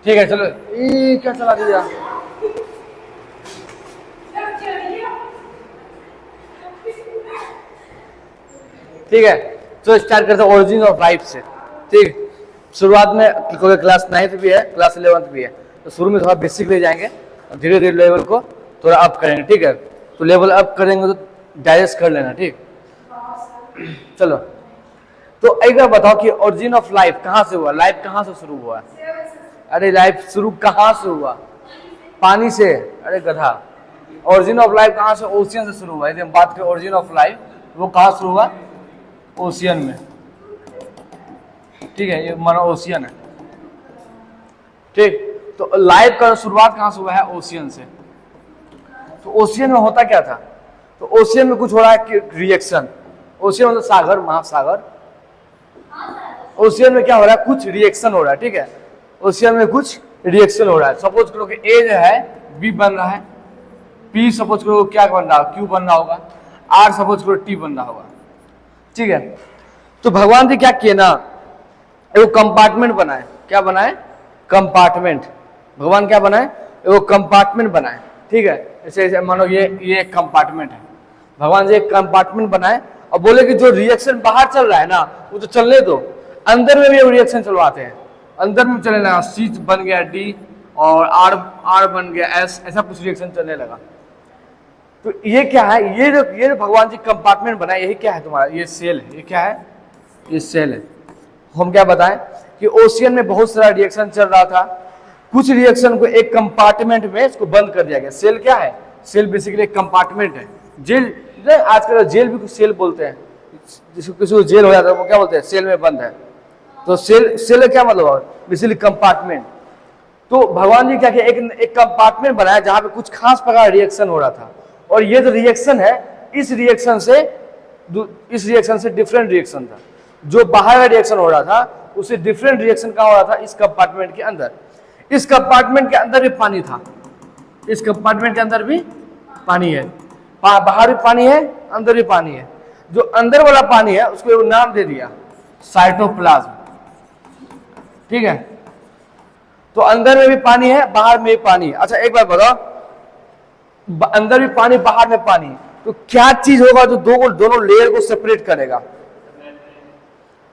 ठीक है चलो। ये क्या चला दिया? ठीक है तो स्टार्ट करते हैं ओरिजिन ऑफ लाइफ से। ठीक, शुरुआत में क्योंकि क्लास 9th भी है, क्लास 11th भी है, तो शुरू में थोड़ा बेसिक ले जाएंगे, धीरे धीरे लेवल को थोड़ा अप करेंगे। ठीक है, तो लेवल अप करेंगे तो डाइजेस्ट कर लेना। ठीक, चलो तो एक बार बताओ कि ओरिजिन ऑफ लाइफ कहाँ से हुआ? लाइफ कहाँ से शुरू हुआ? अरे लाइफ शुरू कहाँ से हुआ? पानी से। अरे गधा, ओरिजिन ऑफ लाइफ कहाँ से? ओशियन से शुरू हुआ। यदि हम बात करें ओरिजिन ऑफ लाइफ, वो कहाँ शुरू हुआ? ओशियन में। ठीक है, ये मानो ओशियन है। ठीक, तो लाइफ का शुरुआत कहाँ से हुआ है? ओशियन से। तो ओशियन में होता क्या था? तो ओशियन में कुछ हो रहा है रिएक्शन। ओशियन मतलब सागर, महासागर। ओशियन में क्या हो रहा है? कुछ रिएक्शन हो रहा है। ठीक है, ओशियन में कुछ रिएक्शन हो रहा है। सपोज करो कि ए जो है बी बन रहा है, पी सपोज करो क्या बन रहा है? क्यू बन रहा होगा, आर सपोज करो टी बन रहा होगा। ठीक है, तो भगवान जी क्या किए ना, एगो कंपार्टमेंट बनाए। क्या बनाए? कंपार्टमेंट। भगवान क्या बनाए? एगो कंपार्टमेंट बनाए। ठीक है, जैसे मानो ये एक कंपार्टमेंट है, भगवान जी एक कंपार्टमेंट बनाए और बोले कि जो रिएक्शन बाहर चल रहा है ना वो तो चलने दो, अंदर में भी रिएक्शन चलवाते हैं। अंदर में चलने लगा, सी बन गया डी और आर बन गया एस, ऐसा कुछ रिएक्शन चलने लगा। तो ये क्या है? ये जो भगवान जी कंपार्टमेंट बनाए, यही क्या है तुम्हारा? ये सेल है। ये क्या है? ये सेल है। हम क्या बताएं कि ओशियन में बहुत सारा रिएक्शन चल रहा था, कुछ रिएक्शन को एक कंपार्टमेंट में इसको बंद कर दिया गया। सेल क्या है? सेल बेसिकली एक कंपार्टमेंट है। जेल, आजकल जेल भी कुछ सेल बोलते हैं, जिसको किसी को जेल हो जाता है वो क्या बोलते हैं? सेल में बंद है। तो सेल क्या मतलब? Basically compartment. तो भगवान जी क्या किया? एक कंपार्टमेंट बनाया जहां पे कुछ खास प्रकार रिएक्शन हो रहा था, और ये जो रिएक्शन है, इस रिएक्शन से डिफरेंट रिएक्शन था। जो बाहर का रिएक्शन हो रहा था उससे डिफरेंट रिएक्शन कहाँ हो रहा था? इस कंपार्टमेंट के अंदर। इस कंपार्टमेंट के अंदर भी पानी था। इस कंपार्टमेंट के अंदर भी पानी है, बाहर भी पानी है, अंदर भी पानी है। जो अंदर वाला पानी है उसको एक नाम दे दिया, साइटोप्लाज्म। ठीक है, तो अंदर में भी पानी है, बाहर में भी पानी है। अच्छा एक बार बताओ, अंदर भी पानी, बाहर में पानी, तो क्या चीज होगा जो दोनों लेयर को सेपरेट करेगा?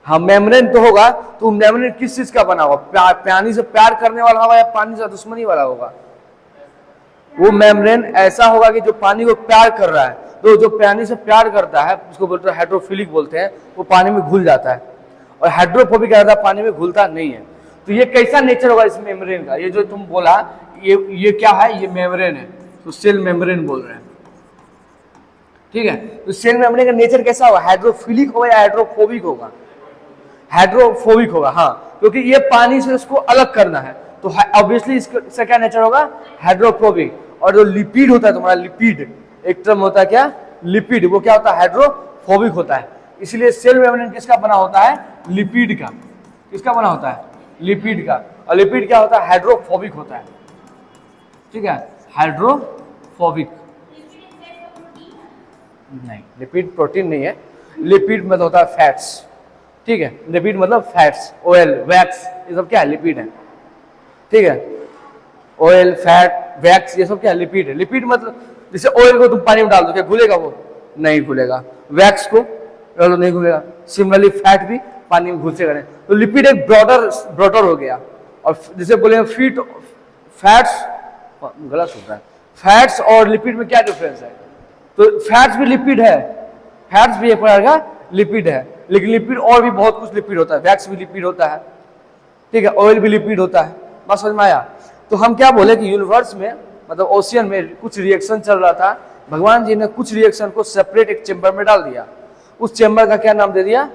हाँ, मेम्ब्रेन तो होगा। तो मेम्ब्रेन किस चीज का बना होगा? पानी से प्यार करने वाला होगा या पानी से दुश्मनी वाला होगा? वो मेम्ब्रेन ऐसा होगा कि जो पानी को प्यार कर रहा है, तो जो पानी से प्यार करता है उसको बोलते हैं हाइड्रोफिलिक बोलते हैं, वो पानी में घुल जाता है। और हाइड्रोफोबिक रहता है, पानी में घुलता नहीं है। तो ये कैसा नेचर होगा इस मेम्ब्रेन का? ये जो तुम बोला, ये क्या है? ये मेम्ब्रेन है, तो सेल मेम्ब्रेन बोल रहे हैं। ठीक है, तो सेल मेम्ब्रेन का नेचर कैसा होगा? हाइड्रोफिलिक होगा या हाइड्रोफोबिक होगा? हाइड्रोफोबिक होगा। हाँ, क्योंकि ये पानी से उसको अलग करना है, तो ऑब्वियसली इसका क्या नेचर होगा? हाइड्रोफोबिक। और जो लिपिड होता है तुम्हारा, लिपिड एक टर्म होता है क्या? लिपिड, वो क्या होता है? हाइड्रोफोबिक होता है। इसलिए सेल मेम्ब्रेन किसका बना होता है? लिपिड का। किसका बना होता है? लिपिड का। और लिपिड क्या होता है? हाइड्रोफोबिक होता है। ठीक है, हाइड्रोफोबिक नहीं, लिपिड प्रोटीन नहीं है। लिपिड मतलब होता है फैट्स। ठीक है, लिपिड मतलब फैट्स, ऑयल, वैक्स, ये सब क्या है? लिपिड है। ठीक है, ऑयल, फैट, वैक्स, ये सब क्या है? लिपिड है। लिपिड मतलब जैसे ऑयल को तुम पानी में डाल दो, क्या घुलेगा? वो नहीं घुलेगा। वैक्स को डालो, नहीं घुलेगा। सिमिलरली फैट भी पानी में घुसेगा नहीं। तो लिपिड एक ब्रॉडर हो गया। और जैसे बोले फैट्स, गलत होता है, फैट्स और लिपिड में क्या डिफरेंस है? तो फैट्स भी लिपिड है, फैट्स भी एक प्रकार का लिपिड है, लेकिन लिपिड और भी बहुत कुछ लिपिड होता है। वैक्स भी लिपिड होता है। ठीक है, ऑयल भी लिपिड होता है। बात समझ में आया? तो हम क्या बोले कि यूनिवर्स में, मतलब ओशियन में कुछ रिएक्शन चल रहा था, भगवान जी ने कुछ रिएक्शन को सेपरेट एक चेंबर में डाल दिया। उस चेंबर का क्या नाम दे दिया?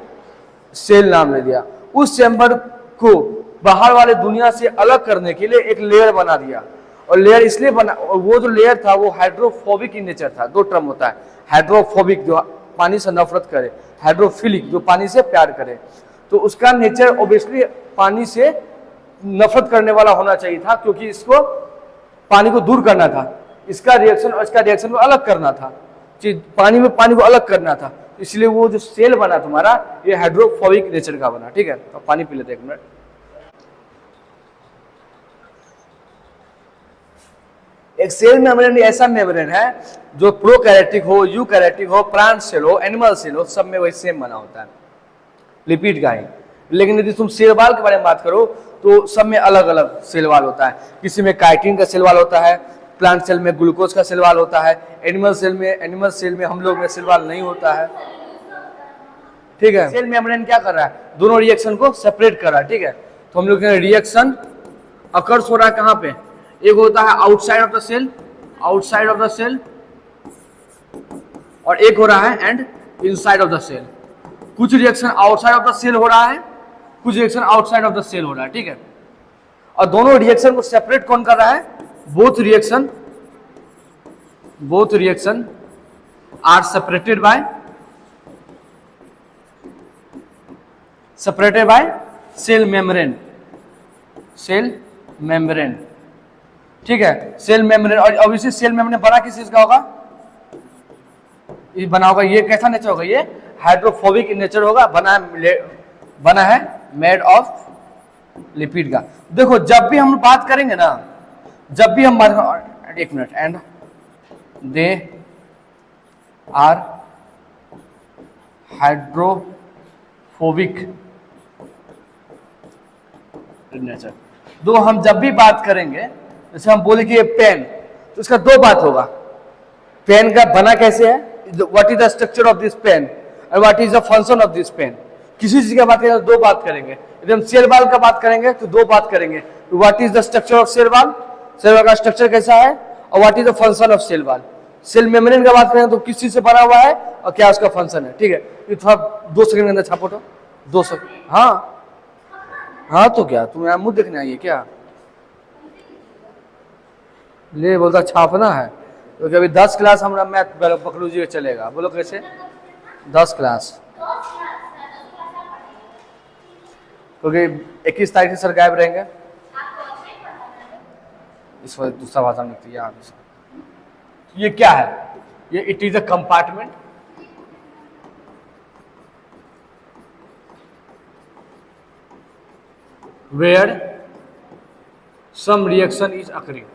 सेल नाम दे दिया। उस चेंबर को बाहर वाले दुनिया से अलग करने के लिए एक लेयर बना दिया। और लेयर इसलिए बना, वो जो लेयर था वो हाइड्रोफोबिक इन नेचर था। दो टर्म होता है, हाइड्रोफोबिक जो पानी से नफरत करे, हाइड्रोफिलिक जो पानी से प्यार करे। तो उसका नेचर ऑब्वियसली पानी से नफरत करने वाला होना चाहिए था, क्योंकि इसको पानी को दूर करना था। इसका रिएक्शन और इसका रिएक्शन को अलग करना था, पानी में पानी को अलग करना था। इसलिए वो जो सेल बना तुम्हारा, ये हाइड्रोफोबिक नेचर का बना। ठीक है, तो पानी पी लेते एक मिनट। एक सेल मेम्ब्रेन ऐसा मेम्ब्रेन है जो प्रोकैरियोटिक हो, यूकैरियोटिक हो, प्लांट सेल हो, एनिमल सेल हो, सब में वही सेम बना होता है, लिपिड का ही। लेकिन यदि तुम सेल वाल के बारे में बात करो तो सब में अलग अलग सेल वाल होता है। किसी में काइटिन का सेल वाल होता है, प्लांट सेल में ग्लूकोज का सेल वाल होता है, एनिमल सेल में हम लोग में सेल वाल नहीं होता है, ठीक है। सेल मेम्ब्रेन क्या कर रहा है, दोनों रिएक्शन को सेपरेट कर रहा है, ठीक है। तो हम लोग रिएक्शन अकर्स हो रहा है कहाँ पे, एक होता है outside of the cell, outside of the cell, और एक हो रहा है and inside of the cell. कुछ reaction outside of the cell हो रहा है, कुछ reaction outside of the cell हो रहा है, ठीक है। और दोनों रिएक्शन को सेपरेट कौन कर रहा है, both reaction are separated by cell membrane, ठीक है। सेल मेम्ब्रेन, और ऑब्वियसली सेल मेम्ब्रेन बना किस चीज का होगा, ये बना होगा, ये कैसा नेचर होगा, ये हाइड्रोफोबिक नेचर होगा, बना है मेड ऑफ लिपिड का। देखो जब भी हम बात करेंगे ना, जब भी हम एक minute, and they are hydrophobic nature, दो हम जब भी बात करेंगे, जैसे हम बोले कि ये पेन, तो इसका दो बात होगा, पेन का बना कैसे है, what is the structure of this pen और what is the function of this pen. किसी चीज की बात करेंगे तो दो बात करेंगे, यदि हम सेल वाल का बात करेंगे तो दो बात करेंगे, what is the structure of cell wall का स्ट्रक्चर कैसा है, और what is the function of cell wall. Cell membrane का बात करेंगे तो किस चीज से बना हुआ है और क्या उसका फंक्शन है, ठीक है। ये थोड़ा 2 सेकंड के अंदर छापो तो, 2 सेकंड, हाँ तो क्या तुम यहाँ मुंह देखने आई है क्या, ले बोलता छापना है, क्योंकि अभी 10 क्लास हमारा मैथ पकड़ू जी चलेगा, बोलो कैसे 10 क्लास, क्योंकि 21 तारीख से सर गायब रहेंगे, इस वजह दूसरा भाषा में यहाँ। ये क्या है, ये it is a compartment, where some reaction is occurring,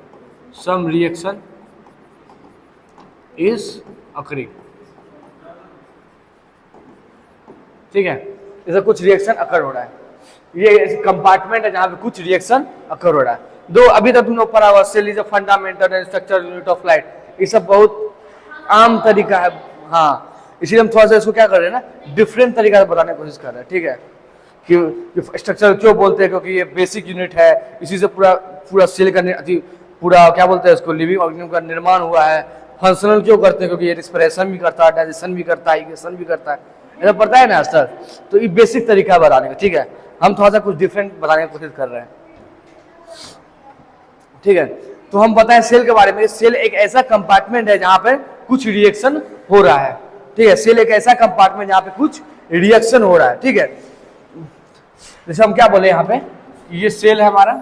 ठीक है। जैसे कुछ रिएक्शन अकर हो रहा है, ये कंपार्टमेंट है जहां पे कुछ रिएक्शन अकर हो रहा है। दो अभी तक तुमने पढ़ा हुआ cell is a fundamental and structural unit of light, ये सब बहुत आम तरीका है, हाँ, इसलिए हम थोड़ा सा इसको क्या कर रहे हैं ना, डिफरेंट तरीका से बताने की कोशिश कर रहे हैं, ठीक है। कि स्ट्रक्चर क्यों बोलते हैं, क्योंकि ये बेसिक यूनिट है, इसी से पूरा सेल का पूरा क्या बोलते हैं इसको, लिविंग ऑर्गेनिज्म का निर्माण हुआ है। फंक्शनल क्यों करते हैं, क्योंकि ये रिस्पिरेशन भी करता है, डाइजेशन भी करता है, इग्निशन भी करता है, ऐसा पता है ना सर। तो ये बेसिक तरीका है बताने का, ठीक है। हम थोड़ा सा कुछ डिफरेंट बताने की कोशिश कर रहे हैं, ठीक है। तो हम बताएं सेल के बारे में, सेल एक ऐसा कंपार्टमेंट है जहां पर कुछ रिएक्शन हो रहा है, ठीक है। सेल एक ऐसा कंपार्टमेंट जहां पे कुछ रिएक्शन हो रहा है, ठीक है। जैसे हम क्या बोले यहाँ पे, ये सेल है हमारा,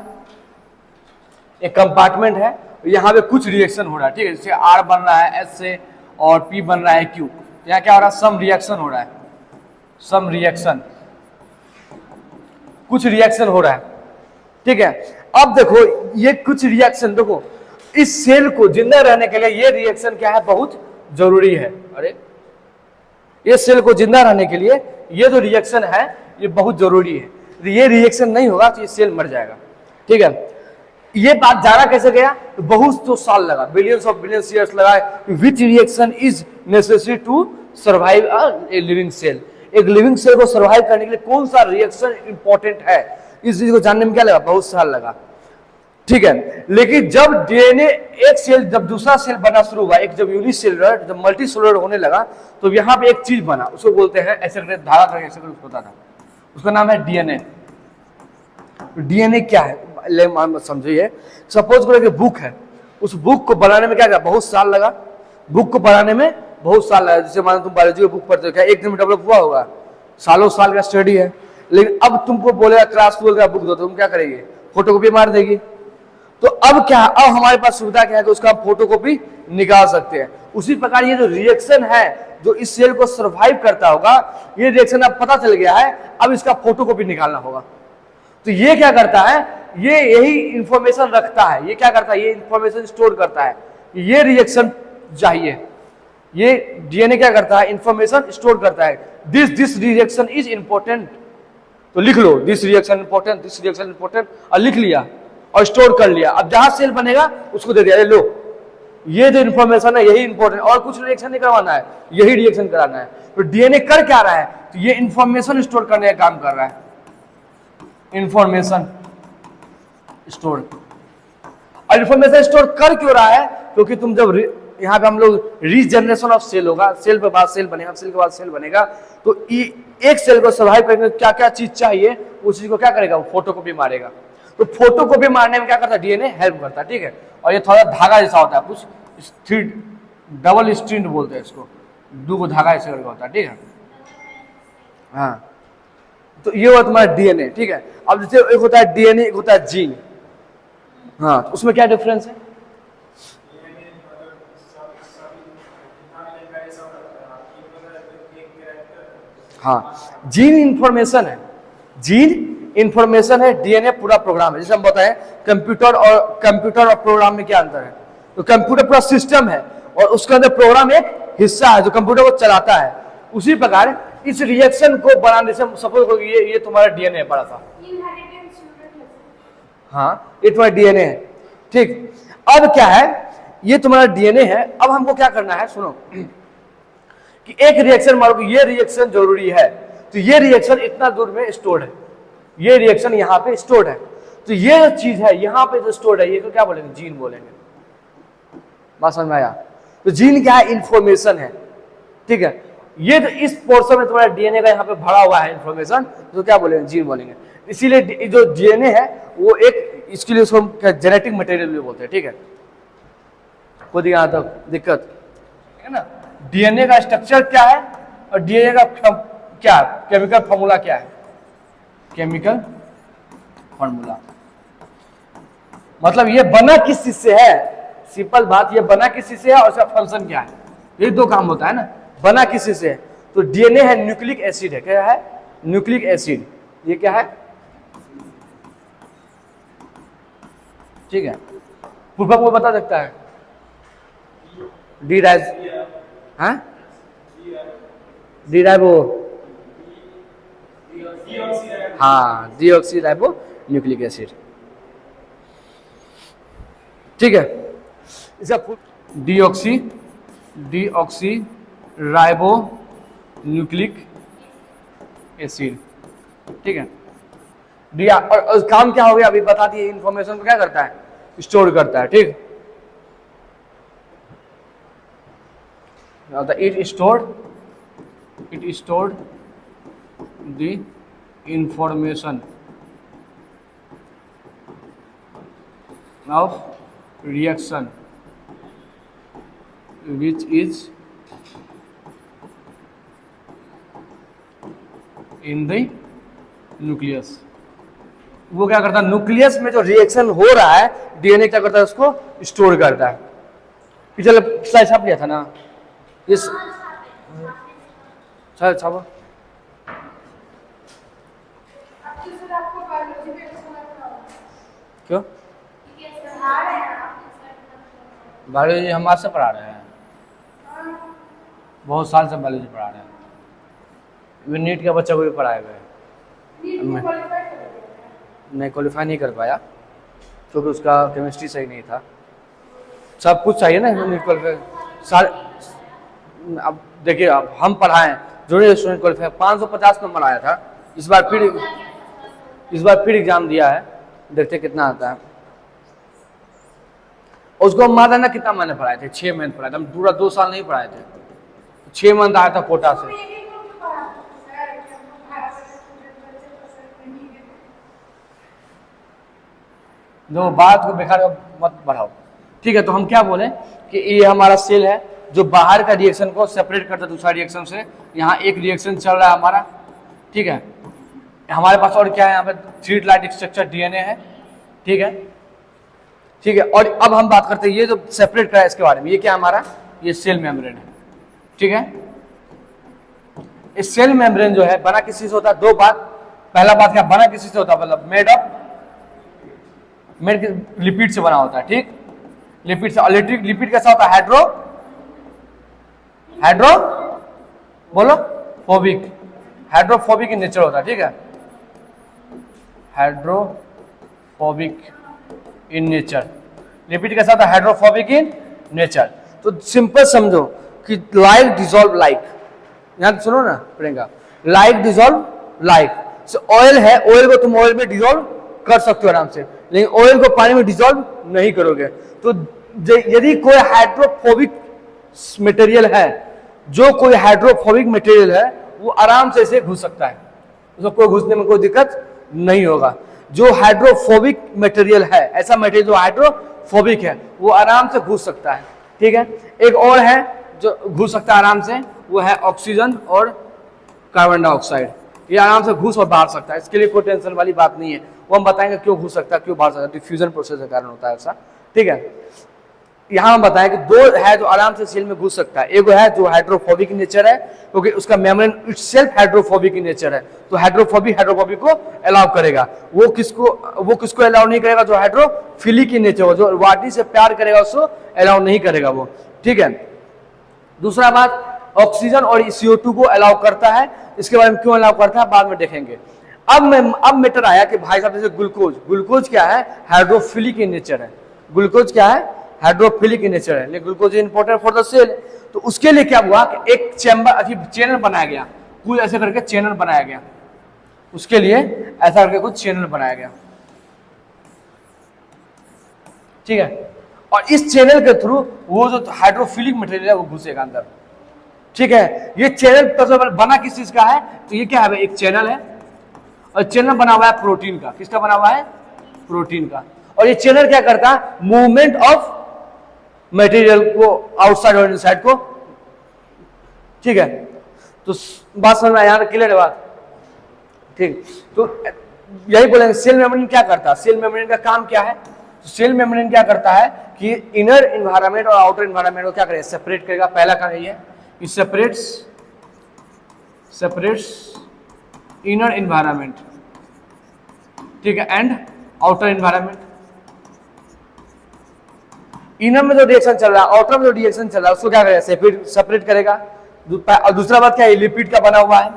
एक कंपार्टमेंट है, यहाँ पे कुछ रिएक्शन हो रहा है, ठीक है। जैसे R बन रहा है S से और P बन रहा है Q, यहाँ क्या हो रहा है, सम रिएक्शन हो रहा है, सम रिएक्शन, कुछ रिएक्शन हो रहा है, ठीक है। अब देखो ये कुछ रिएक्शन, देखो इस सेल को जिंदा रहने के लिए ये रिएक्शन क्या है, बहुत जरूरी है। अरे ये सेल को जिंदा रहने के लिए ये जो रिएक्शन है ये बहुत जरूरी है, ये रिएक्शन नहीं होगा तो ये सेल मर जाएगा, ठीक है। ये बात जाना कैसे गया, तो बहुत तो साल लगा, बिलियंस ऑफ बिलियंस ईयर्स लगा, which reaction is necessary to survive a living cell. एक लिविंग सेल को सर्वाइव करने के लिए कौन सा रिएक्शन इंपॉर्टेंट है, इस चीज को जानने में क्या लगा, बहुत साल लगा, ठीक है। लेकिन जब डीएनए एक सेल, जब दूसरा सेल बनना शुरू हुआ, एक जब यूनिसेलुलर, जब मल्टीसेलुलर होने लगा, तो यहाँ पे एक चीज बना, उसको बोलते हैं ऐसे धागा करके ऐसे होता था, उसका नाम है डीएनए। डीएनए क्या है समझिए, सपोज करो कि बुक है, उस बुक को बनाने में क्या क्या बहुत साल लगा, बुक को बनाने में बहुत साल लगा। जैसे मानो तुम बायोलॉजी की बुक पढ़ते हो, क्या एक दिन में डेवलप हुआ होगा, सालों साल का स्टडी है। लेकिन अब तुमको बोलेगा क्लास 12 का बुक दो, तुम क्या करेगी, फोटोकॉपी मार देगी। तो अब क्या, अब हमारे पास सुविधा क्या है कि उसका हम फोटोकॉपी निकाल सकते हैं। उसी प्रकार ये जो रिएक्शन है जो इस सेल को सर्वाइव करता होगा, ये रिएक्शन अब पता चल गया है, अब इसका फोटोकॉपी निकालना होगा। तो ये क्या करता है, ये यही इंफॉर्मेशन रखता है, ये क्या करता है, ये इंफॉर्मेशन स्टोर करता है, ये रिएक्शन चाहिए, ये डीएनए क्या करता है, इंफॉर्मेशन स्टोर करता है, दिस रिएक्शन इज इंपॉर्टेंट, तो लिख लो this reaction important, this reaction important, और लिख लिया और स्टोर कर लिया। अब जहां सेल बनेगा उसको दे दिया, लो ये जो इंफॉर्मेशन है यही इंपॉर्टेंट, और कुछ रिएक्शन नहीं करवाना है, यही रिएक्शन कराना है। तो डीएनए कर क्या रहा है, तो ये इंफॉर्मेशन स्टोर करने का काम कर रहा है, इंफॉर्मेशन स्टोर। और इंफॉर्मेशन स्टोर कर क्यों रहा है, क्योंकि तुम जब यहाँ पे हम लोग रीजनरेशन ऑफ सेल होगा, सेल के बाद सेल बनेगा, सेल के बाद सेल बनेगा, तो एक सेल को सर्वाइव करने क्या क्या चीज चाहिए, उस चीज को क्या करेगा, वो फोटोकॉपी मारेगा। तो फोटोकॉपी मारने में क्या करता है, डीएनए हेल्प करता है, ठीक है। और ये थोड़ा धागा जैसा होता है, कुछ डबल स्ट्रिंड बोलते हैं इसको, दो को धागा ऐसे करके होता है, ठीक है। हाँ, तो ये हुआ तुम्हारा डीएनए, ठीक है। अब जैसे एक होता है डीएनए, एक होता है जीन, हाँ, तो उसमें क्या डिफरेंस है, हाँ, जीन इंफॉर्मेशन है, जीन इंफॉर्मेशन है, डीएनए पूरा प्रोग्राम है। जैसे हम बताएं कंप्यूटर और प्रोग्राम में क्या अंतर है, तो कंप्यूटर पूरा सिस्टम है और उसके अंदर प्रोग्राम एक हिस्सा है जो कंप्यूटर को चलाता है। उसी प्रकार इस रिएक्शन को बनाने से सपोज करो ये तुम्हारा डीएनए पड़ा था, हाँ, ये तुम्हारा डीएनए है, ठीक। अब क्या है, ये तुम्हारा डीएनए है। अब हमको क्या करना है, सुनो कि एक रिएक्शन मानो कि ये रिएक्शन जरूरी है, तो ये रिएक्शन इतना दूर में स्टोर्ड है, ये रिएक्शन यहाँ पे स्टोर्ड है, तो ये जो चीज है यहाँ पे जो स्टोर्ड है, ये तो क्या बोलेंगे, जीन बोलेंगे। बात समझ में आया, तो जीन क्या है, इंफॉर्मेशन है, ठीक है। ये तो इस पोर्शन में तुम्हारा डीएनए का यहाँ पे भरा हुआ है इंफॉर्मेशन, तो क्या बोलेंगे, जीन बोलेंगे। इसीलिए जो डीएनए है वो एक, इसके लिए उसको जेनेटिक मटेरियल भी बोलते हैं, ठीक है। खुद यहाँ तक दिक्कत है ना। डीएनए का स्ट्रक्चर क्या है और डीएनए का क्या केमिकल फॉर्मूला क्या है, केमिकल फॉर्मूला मतलब ये बना किस चीज से है, सिंपल बात, ये बना किस चीज से है और इसका फंक्शन क्या है, ये दो काम होता है ना, बना किस चीज से है। तो डीएनए है न्यूक्लिक एसिड है, क्या है, न्यूक्लिक एसिड, ये क्या है, ठीक है। पूर्वक को बता सकता है, डी राइबो, हाँ, डीऑक्सी राइबो न्यूक्लिक एसिड, ठीक है। इसका डीऑक्सी राइबो न्यूक्लिक एसिड, ठीक है। और काम क्या हो गया अभी बता दिए, इंफॉर्मेशन को क्या करता है, स्टोर करता है, ठीक। it stored the information of reaction which is in the nucleus। वो क्या करता है, न्यूक्लियस में जो रिएक्शन हो रहा है डीएनए क्या करता है, उसको स्टोर करता है। पिछले स्लाइड छाप लिया था ना, इस छापो, क्यों बायोलॉजी हम आज से पढ़ा रहे हैं, बहुत साल से बायोलॉजी पढ़ा रहे हैं, नीट का बच्चा को भी पढ़ाए हुए, नहीं क्वालिफाई नहीं कर पाया क्योंकि उसका केमिस्ट्री सही नहीं था, सब कुछ चाहिए ना नीट क्वालिफाई सारे। अब देखिए, अब हम पढ़ाएं जूनियर स्टूडेंट क्वालिफाई 550 नंबर आया था, इस बार फिर एग्जाम दिया है, देखते कितना आता है। उसको हम मान लेना कितना महीने पढ़ाए थे, 6 महीने पढ़ाए थे, हम पूरा 2 साल नहीं पढ़ाए थे, 6 मंथ आया था कोटा से। जो बात को बेकार मत बढ़ाओ, ठीक है। तो हम क्या बोले कि ये हमारा सेल है जो बाहर का रिएक्शन को सेपरेट करता है दूसरा रिएक्शन से। यहाँ एक रिएक्शन चल रहा है हमारा, ठीक है। हमारे पास और क्या है, यहाँ पे 3 लाइट स्ट्रक्चर डीएनए है, ठीक है, ठीक है। और अब हम बात करते हैं ये जो सेपरेट करा है इसके बारे में, ये क्या हमारा, ये सेल मेम्ब्रेन है, ठीक है। इस सेल मेम्ब्रेन जो है बना किस चीज से होता है, 2 बात, पहला बात क्या, बना किसी से होता है, मतलब मेड लिपिड से बना होता है, ठीक, लिपिड से। और लिपिड कैसा होता है, बोलो हाइड्रोफोबिक इन नेचर होता है, ठीक है, हाइड्रोफोबिक इन नेचर। लिपिड कैसा होता है, हाइड्रोफोबिक इन नेचर। तो सिंपल समझो कि लाइक डिसॉल्व लाइक, यहां सुनो ना Priyanka, like dissolve like. Oil है, ऑयल को तुम ऑयल में डिसॉल्व कर सकते हो आराम से, लेकिन ऑयल को पानी में डिसॉल्व नहीं करोगे। तो यदि कोई हाइड्रोफोबिक मटेरियल है, जो कोई हाइड्रोफोबिक मटेरियल है, वो आराम से इसे घुस सकता है, उसको कोई घुसने में कोई दिक्कत नहीं होगा। जो हाइड्रोफोबिक मटेरियल है, ऐसा मटेरियल जो हाइड्रोफोबिक है, वो आराम से घुस सकता है, ठीक है। एक और है जो घुस सकता है आराम से, वो है ऑक्सीजन और कार्बन डाइऑक्साइड। ये आराम से घुस और बाहर सकता है, इसके लिए कोई टेंशन वाली बात नहीं है। वो हम बताएंगे क्यों घुस सकता है, क्यों बाहर सकता है, डिफ्यूजन प्रोसेस के कारण होता है ऐसा, ठीक है। यहाँ हम बताएं कि दो है जो आराम से सेल में घुस सकता है। एक है जो हाइड्रोफोबिक नेचर है, क्योंकि उसका मेम्ब्रेन इटसेल्फ हाइड्रोफोबिक नेचर है, तो हाइड्रोफोबिक को अलाउ करेगा। वो किसको अलाउ नहीं करेगा, जो हाइड्रोफिलिक नेचर हो, जो वाटर से प्यार करेगा, उसको अलाउ नहीं करेगा वो, ठीक है। दूसरा बात, ऑक्सीजन और CO2 को अलाउ करता है। इसके बारे में क्यों अलाउ करता है बाद में देखेंगे। अब मैटर आया कि भाई साहब जैसे ग्लूकोज क्या है, हाइड्रोफिलिक इन नेचर है। ग्लूकोज क्या है, हाइड्रोफिलिक इन नेचर है, लेकिन glucose important for the cell. तो उसके लिए क्या हुआ कि एक चैनल बनाया गया, कुछ ऐसे करके चैनल बनाया गया, उसके लिए ऐसा करके कुछ चैनल बनाया गया, ठीक है। और इस चैनल के थ्रू वो जो हाइड्रोफिलिक मटेरियल है वो घुसेगा अंदर, ठीक है। ये चैनल बना किस चीज का है, तो ये क्या है, एक चैनल है, और चैनल बना हुआ है प्रोटीन का। किसका बना हुआ है, प्रोटीन का। और ये चैनल क्या करता है, मूवमेंट ऑफ मटेरियल को आउटसाइड और इनसाइड को, ठीक है। तो बात समझ में यहां क्लियर है बात, ठीक। तो यही बोलेंगे सेल मेम्ब्रेन क्या करता है, सेल मेम्ब्रेन का काम क्या है। तो सेल मेम्ब्रेन क्या करता है कि इनर इन्वायरमेंट और आउटर इन्वायरमेंट को क्या करेगा, सेपरेट करेगा। पहला काम यही है, इट सेपरेट्स इनर इन्वायरमेंट, ठीक है, एंड आउटर इन्वायरमेंट। इनर में जो रिएक्शन चल रहा है, आउटर में जो रिएक्शन चल रहा है, उसको क्या करेगा, सेपरेट करेगा। और दूसरा बात क्या है, लिपिड का बना हुआ है।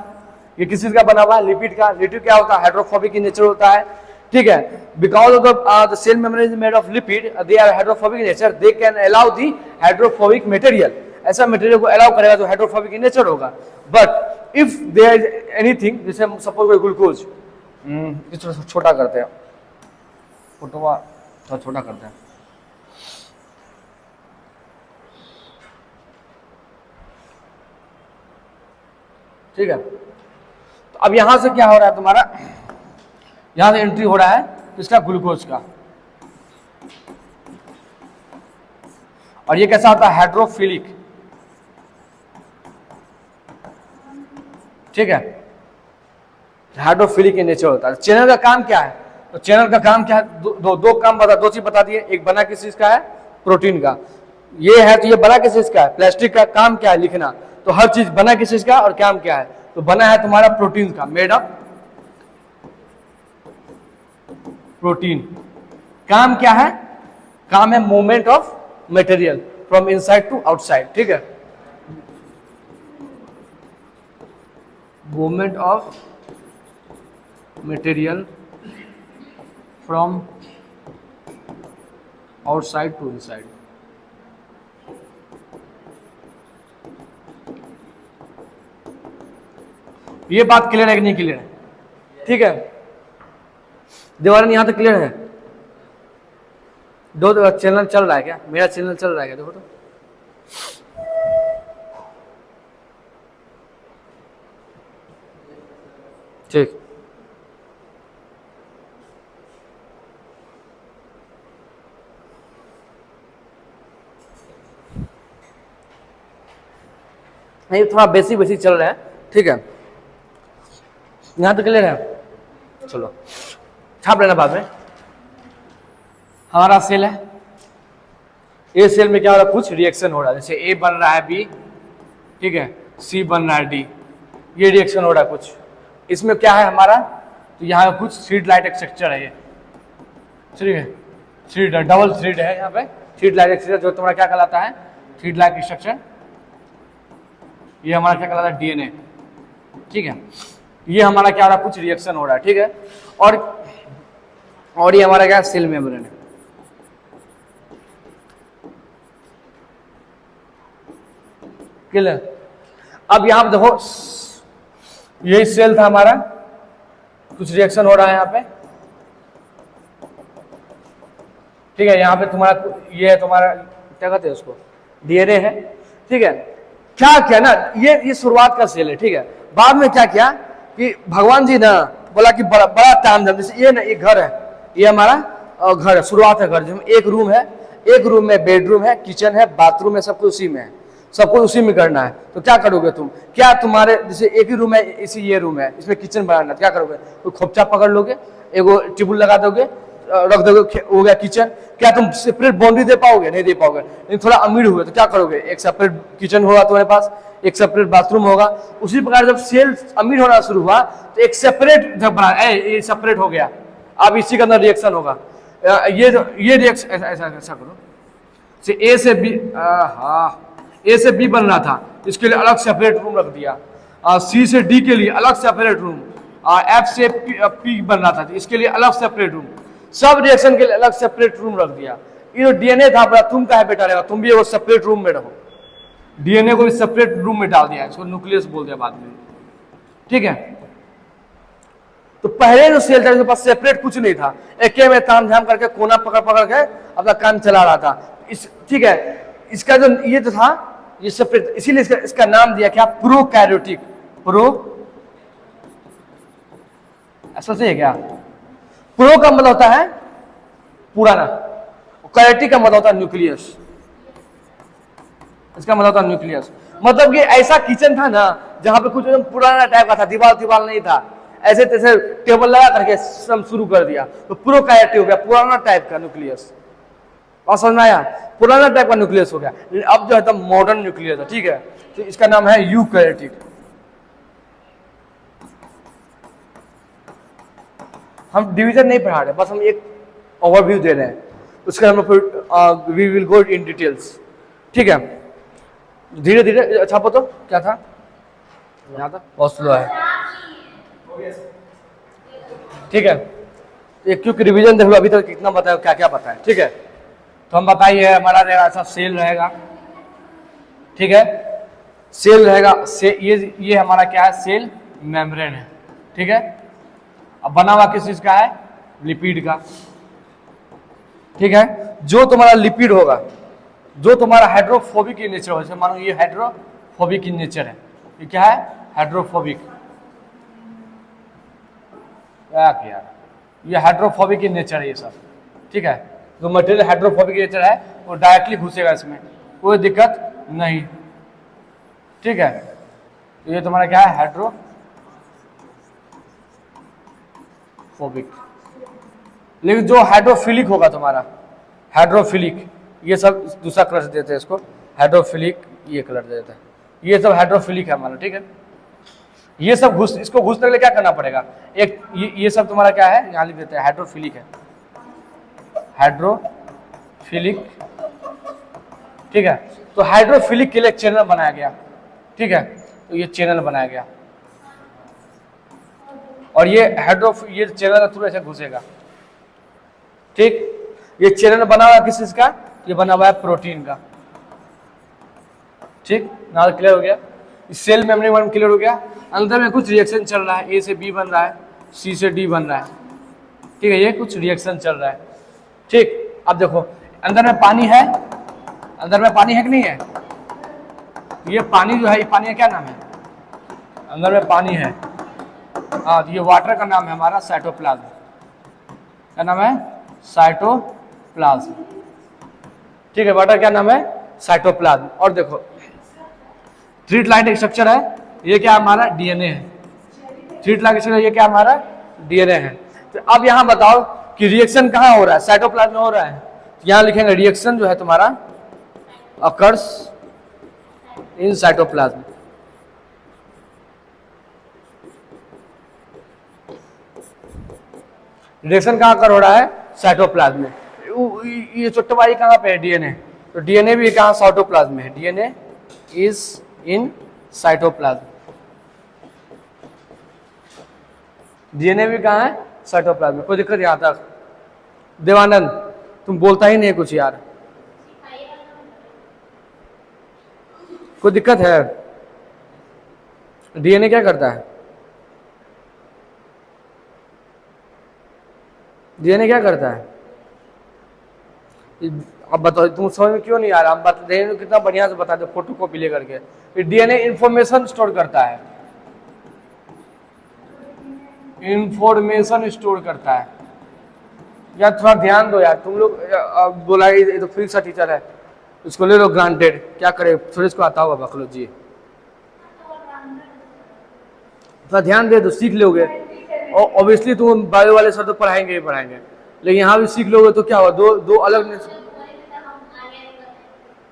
ये किस चीज का बना हुआ है, लिपिड का। लिपिड क्या होता है, हाइड्रोफोबिक इन नेचर होता है, ठीक है। Because of the cell membrane is made of lipid, they are hydrophobic in nature, they can allow the hydrophobic material. ऐसा मटेरियल को अलाउ करेगा जो हाइड्रोफोबिक इन नेचर होगा। But if there is anything, जैसे सपोज कोई glucose, थोड़ा छोटा करते हैं, फोटो थोड़ा छोटा करते हैं, ठीक है। तो अब यहां से क्या हो रहा है तुम्हारा, यहां से एंट्री हो रहा है किसका, ग्लूकोज का। और ये कैसा होता है, हाइड्रोफिलिक, ठीक है, हाइड्रोफिलिक इन नेचर होता है। चैनल का काम क्या है, तो चैनल का काम क्या है, दो काम दो चीज बता दिए। एक बना किस चीज का है, प्रोटीन का। ये है तो ये बना किस चीज का है, प्लास्टिक का। काम क्या है, लिखना। तो हर चीज बना किस चीज का और काम क्या है, तो बना है तुम्हारा प्रोटीन का, मेड ऑफ प्रोटीन। काम क्या है, काम है movement of material from inside to outside, ठीक है, movement of material from outside to inside. ये बात क्लियर है कि नहीं क्लियर है, ठीक है। देवानंद यहां तक क्लियर है। दो चैनल चल रहा है क्या, मेरा चैनल चल रहा है क्या, देखो तो। ठीक, नहीं थोड़ा बेसिक चल रहा है, ठीक है। यहां तक क्लियर है, चलो छाप लेना बाद में। हमारा सेल है, ए सेल में क्या हो रहा है, कुछ रिएक्शन हो रहा है। जैसे ए बन रहा है बी, ठीक है, सी बन रहा है डी, ये रिएक्शन हो रहा है कुछ। इसमें क्या है हमारा, तो यहाँ कुछ थ्री लाइट स्ट्रक्चर है ये, ठीक है, थ्री डबल थ्रीड है यहाँ पे, थ्री लाइट स्ट्रक्चर जो तुम्हारा क्या कहलाता है, थ्री लाइट स्ट्रक्चर। ये हमारा क्या कहलाता है, डीएनए, ठीक है। ये हमारा क्या हो रहा है, कुछ रिएक्शन हो रहा है, ठीक है। और ये हमारा क्या सेल मेम्ब्रेन है, क्लियर। अब यहाँ पे देखो, यही सेल था हमारा, कुछ रिएक्शन हो रहा है यहाँ पे, ठीक है। यहाँ पे तुम्हारा ये है, तुम्हारा क्या कहते हैं उसको, डीएनए है, ठीक है। क्या किया ना, ये शुरुआत का सेल है, ठीक है। बाद में क्या किया कि भगवान जी ना बोला कि बड़ा बड़ा ताम झाम, जैसे ये ना एक घर है, ये हमारा घर है, शुरुआत है घर, जिसमें एक रूम है, एक रूम में बेडरूम है, किचन है, बाथरूम है, सब कुछ उसी में है, सब कुछ उसी में करना है। तो क्या करोगे तुम, क्या तुम्हारे जैसे एक ही रूम है, इसी ये रूम है, इसमें किचन बनाना, क्या करोगे, कोई खोपचा पकड़ लोगे, एगो टेबल लगा दोगे, रख दोगे, हो गया किचन। क्या तुम सेपरेट बाउंड्री दे पाओगे, नहीं दे पाओगे। लेकिन थोड़ा अमीर हुए तो क्या करोगे, एक सेपरेट किचन होगा तुम्हारे पास, एक सेपरेट बाथरूम होगा। उसी प्रकार जब सेल अमीर होना शुरू हुआ तो एक सेपरेट जब बना, ये सेपरेट हो गया, अब इसी के अंदर रिएक्शन होगा। ये रिएक्शन ऐसा करो, ए से बी, ए से बी बन रहा था, इसके लिए अलग सेपरेट रूम रख दिया, सी से डी के लिए अलग सेपरेट रूम, एफ से पी बन रहा था, इसके लिए अलग सेपरेट रूम, सब रिएक्शन के लिए अलग सेपरेट रूम रख दिया। ये जो डीएनए था बड़ा, तुम कहे बेटा रहेगा, तुम भी वो सेपरेट रूम में रहो। डीएनए को भी सेपरेट रूम में डाल दिया, इसको न्यूक्लियस बोल दिया बाद में, ठीक है। तो पहले जो सेल था उसके पास सेपरेट कुछ नहीं था, एक में ताम झाम करके कोना पकड़ पकड़ के अपना काम चला रहा था, ठीक है। इसका जो ये तो था, ये सेपरेट, इसीलिए इसका नाम दिया क्या, प्रोकैरियोटिक। ऐसा सही है क्या, प्रो का मतलब होता है पुराना, कैरियोटिक का मतलब होता है न्यूक्लियस, इसका मतलब होता है न्यूक्लियस। मतलब कि ऐसा किचन था ना जहां पे कुछ एकदम पुराना टाइप का था, दीवार नहीं था, ऐसे तैसे टेबल लगा करके सब शुरू कर दिया, तो प्रोकैरियोटिक हो गया, पुराना टाइप का न्यूक्लियस। और समझ में आया, पुराना टाइप का न्यूक्लियस हो गया। अब जो है तो मॉडर्न न्यूक्लियस है, ठीक है। तो इसका नाम है यूकैरियोटिक। हम डिवीजन नहीं पढ़ा रहे, बस हम एक ओवरव्यू दे रहे हैं, उसके हम we will go in details, ठीक है। धीरे धीरे अच्छा तो क्या था यहाँ था, बहुत स्लो है, ठीक है। क्योंकि रिवीजन देख लो अभी तक कितना बताया, क्या क्या पता है, ठीक है। तो हम बताइए, हमारा रहेगा ऐसा सेल रहेगा, ठीक है, सेल रहेगा, ये हमारा क्या है, सेल मेम्ब्रेन है, ठीक है। अब बना हुआ किस चीज का है, लिपिड का, ठीक है। जो तुम्हारा लिपिड होगा, जो तुम्हारा हाइड्रोफोबिक इन नेचर हो, मानो ये हाइड्रोफोबिक इन नेचर है, ये क्या है, हाइड्रोफोबिक, क्या किया, ये हाइड्रोफोबिक इन नेचर है ये सब, ठीक है। जो मटेरियल हाइड्रोफोबिक नेचर है वो डायरेक्टली घुसेगा इसमें, कोई दिक्कत नहीं, ठीक है। तो ये तुम्हारा क्या है, हाइड्रोफोबिक। लेकिन जो हाइड्रोफिलिक होगा तुम्हारा, हाइड्रोफिलिक, ये सब दूसरा कलर देते हैं इसको, हाइड्रोफिलिक ये कलर दे देता है, ये सब हाइड्रोफिलिक है हमारा, ठीक है। ये सब इसको घुसने के लिए क्या करना पड़ेगा, एक ये सब तुम्हारा क्या है, यहाँ लिख देते हैं, हाइड्रोफिलिक है, हाइड्रोफिलिक, ठीक है। तो हाइड्रोफिलिक के लिए चैनल बनाया गया, ठीक है। तो ये चैनल बनाया गया, और ये ये चैनल थ्रू ऐसे घुसेगा, ठीक। ये चैनल बना हुआ किस चीज का, ये बना हुआ है प्रोटीन का, ठीक ना, क्लियर हो गया। सेल मेम्ब्रेन क्लियर हो गया। अंदर में कुछ रिएक्शन चल रहा है, ए से बी बन रहा है, सी से डी बन रहा है, ठीक है, ये कुछ रिएक्शन चल रहा है, ठीक। अब देखो अंदर में पानी है, अंदर में पानी है कि नहीं है, ये पानी जो है, ये पानी का क्या नाम है, अंदर में पानी है, हाँ, ये वाटर का नाम है हमारा साइटोप्लाज्म, क्या नाम है, साइटोप्लाज्म, ठीक है। वाटर क्या नाम है, साइटोप्लाज्म। और देखो थ्री लाइन स्ट्रक्चर है, ये क्या हमारा डीएनए है, थ्री लाइन स्ट्रक्चर, ये क्या हमारा डीएनए है। तो अब यहाँ बताओ कि रिएक्शन कहाँ हो रहा है, साइटोप्लाज्म में हो रहा है, तो यहाँ लिखेंगे रिएक्शन जो है तुम्हारा अकर्स इन साइटोप्लाज्म, रिएक्शन कहाँ कर हो रहा है? साइटोप्लाज्म में। ये चोट्टवाई कहाँ पे है? डीएनए। तो डीएनए भी कहाँ? साइटोप्लाज्म में है। DNA is in cytoplasm. DNA भी कहाँ है? साइटोप्लाज्म में। कोई दिक्कत यहाँ तक? देवानंद तुम बोलता ही नहीं कुछ यार, कोई दिक्कत है? डीएनए क्या करता है? डीएनए क्या करता है? अब बताओ, तुम समझ में क्यों नहीं आ रहा? हम बता रहे हैं, कितना बढ़िया से बता दो फोटो कॉपी लेकर के। डीएनए इंफॉर्मेशन स्टोर करता है, इंफॉर्मेशन स्टोर करता है। यार थोड़ा ध्यान दो यार, तुम लोग बोला ये तो फिजिक्स का टीचर है, उसको ले लो ग्रांटेड, क्या करे, थोड़ी इसको आता होगा बायोलॉजी। थोड़ा ध्यान दे तो सीख लोगे। और ऑब्वियसली तुम बायो वाले सर तो पढ़ाएंगे ही पढ़ाएंगे, लेकिन यहाँ भी सीख लोगे तो क्या होगा? दो अलग,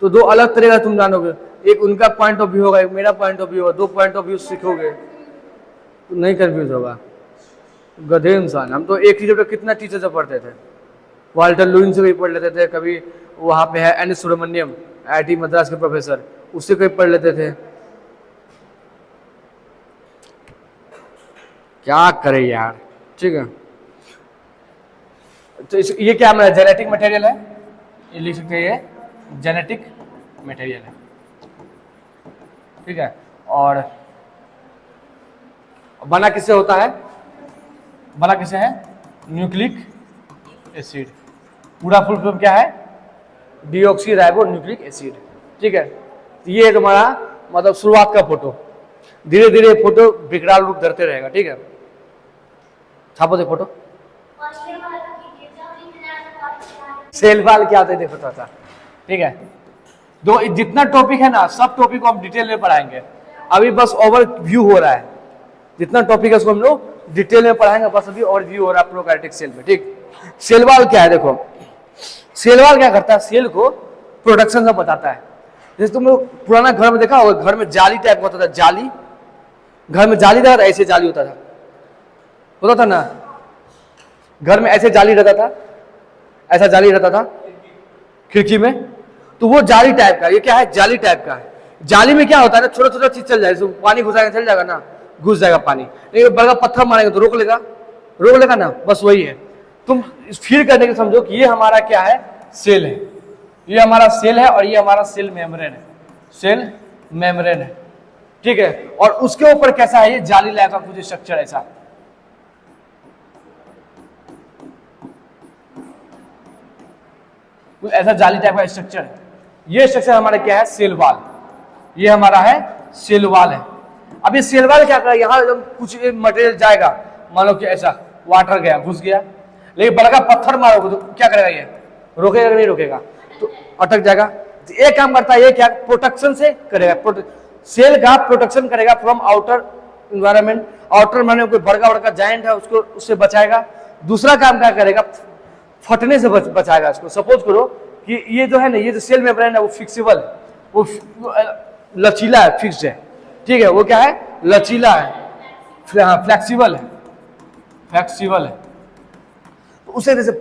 तो दो अलग तरह का तुम जानोगे। एक उनका पॉइंट ऑफ व्यू होगा, एक मेरा पॉइंट ऑफ व्यू होगा, दो पॉइंट ऑफ व्यू सीखोगे तो नहीं कंफ्यूज होगा। गधे इंसान। हम तो एक ही चैप्टर कितना टीचर से पढ़ते थे, वाल्टर लुईन से भी पढ़ लेते थे, कभी वहाँ पे है एन सुब्रमण्यम IIT मद्रास के प्रोफेसर, उससे कभी पढ़ लेते थे। क्या करें यार, ठीक है। तो ये क्या हमारा जेनेटिक मटेरियल है, ये लिख सकते हैं, ये जेनेटिक मटेरियल है, ठीक है। और बना किससे होता है? बना किससे है? Nucleic acid. पूरा फुल फॉर्म क्या है? डीऑक्सी राइबो न्यूक्लिक एसिड, ठीक है। तो ये तुम्हारा मतलब शुरुआत का फोटो, धीरे धीरे फोटो विकराल रूप धरते रहेगा, ठीक है। छापो दे फोटो। सेल वाल क्या होता है देखो थोड़ा सा, ठीक है। दो जितना टॉपिक है ना, सब टॉपिक को हम डिटेल में पढ़ाएंगे। अभी बस ओवरव्यू हो रहा है, जितना टॉपिक है उसको हम लोग डिटेल में पढ़ाएंगे, बस अभी ओवरव्यू हो रहा है प्रोकैरियोटिक सेल में, ठीक। सेल वाल क्या है? देखो सेल वाल क्या करता है? सेल को प्रोडक्शन का बताता है। जैसे तुम लोग पुराना घर में देखा होगा, घर में जाली टाइप होता था, जाली, घर में जाली रहता था, ऐसे जाली होता था ना, घर में ऐसे जाली रहता था, ऐसा जाली रहता था खिड़की में, तो वो जाली टाइप का, ये क्या है? जाली टाइप का है। जाली में क्या होता है ना, छोटा छोटा चीज चल जाएगा, पानी घुसाएगा चल जाएगा ना, घुस जाएगा पानी, लेकिन बड़ा पत्थर मारेंगे तो रोक लेगा ना, बस वही है। तुम फील करने के समझो कि ये हमारा क्या है? सेल है। ये हमारा सेल है और ये हमारा सेल मेम्ब्रेन है, सेल मेम्ब्रेन है, ठीक है। और उसके ऊपर कैसा है? ये जाली लाइक का कुछ स्ट्रक्चर ऐसा, कुछ ऐसा जाली टाइप का स्ट्रक्चर है। ये स्ट्रक्चर हमारा क्या है? Cell wall. ये हमारा है सेल वाल है। अब ये सेल वाल क्या कर, यहाँ कुछ मटेरियल जाएगा, मान लो कि ऐसा वाटर गया, घुस गया, लेकिन बड़ा पत्थर मारोगे तो क्या करेगा? ये रोकेगा कि नहीं रोकेगा? तो अटक जाएगा। तो एक काम करता है, ये क्या? प्रोटेक्शन से करेगा, सेल का प्रोटेक्शन करेगा फ्रॉम आउटर इन्वायरमेंट। आउटर माने कोई बड़का जाइंट है उसको, उससे बचाएगा। दूसरा काम क्या करेगा? फटने से बचाएगा इसको। सपोज करो कि ये जो है ना, ये जो सेल मेम्ब्रेन है वो फिक्सिबल, वो लचीला है, फिक्स्ड है, ठीक है। वो क्या है? लचीला है, फ्लेक्सिबल है, फ्लेक्सिबल है। तो उसे जैसे